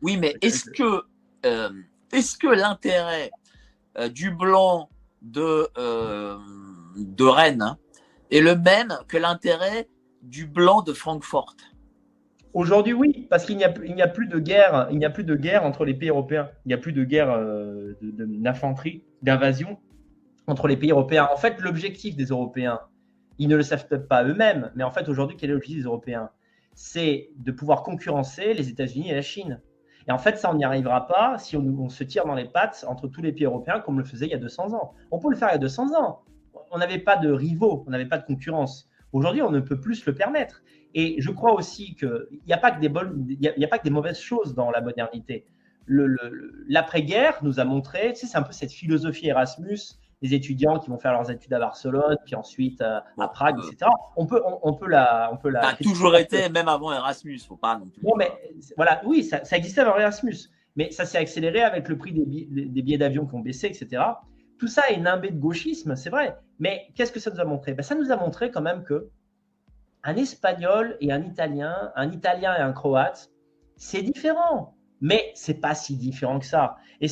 Oui, mais est-ce que l'intérêt du blanc de Rennes, hein, est le même que l'intérêt du blanc de Francfort? Aujourd'hui, oui, parce qu'il n'y a plus de guerre, il n'y a plus de guerre entre les pays européens. Il n'y a plus de guerre d'infanterie, d'invasion entre les pays européens. En fait, l'objectif des Européens, ils ne le savent peut-être pas eux-mêmes, mais en fait, aujourd'hui, quel est l'objectif des Européens? C'est de pouvoir concurrencer les États-Unis et la Chine. Et en fait, ça, on n'y arrivera pas si on se tire dans les pattes entre tous les pays européens comme le faisait il y a 200 ans. On peut le faire il y a 200 ans. On n'avait pas de rivaux, on n'avait pas de concurrence. Aujourd'hui, on ne peut plus se le permettre. Et je crois aussi qu'il n'y a pas que des mauvaises choses dans la modernité. L'après-guerre nous a montré, tu sais, c'est un peu cette philosophie Erasmus, des étudiants qui vont faire leurs études à Barcelone, puis ensuite à Bon, Prague, etc. On peut la ça a toujours été, même avant Erasmus, faut pas non plus. Bon, mais voilà, oui, ça existait avant Erasmus, mais ça s'est accéléré avec le prix des billets d'avion qui ont baissé, etc. Tout ça est nimbé de gauchisme, c'est vrai. Mais qu'est-ce que ça nous a montré? Ben, ça nous a montré quand même que un Espagnol et un Italien et un Croate, c'est différent. Mais c'est pas si différent que ça. Et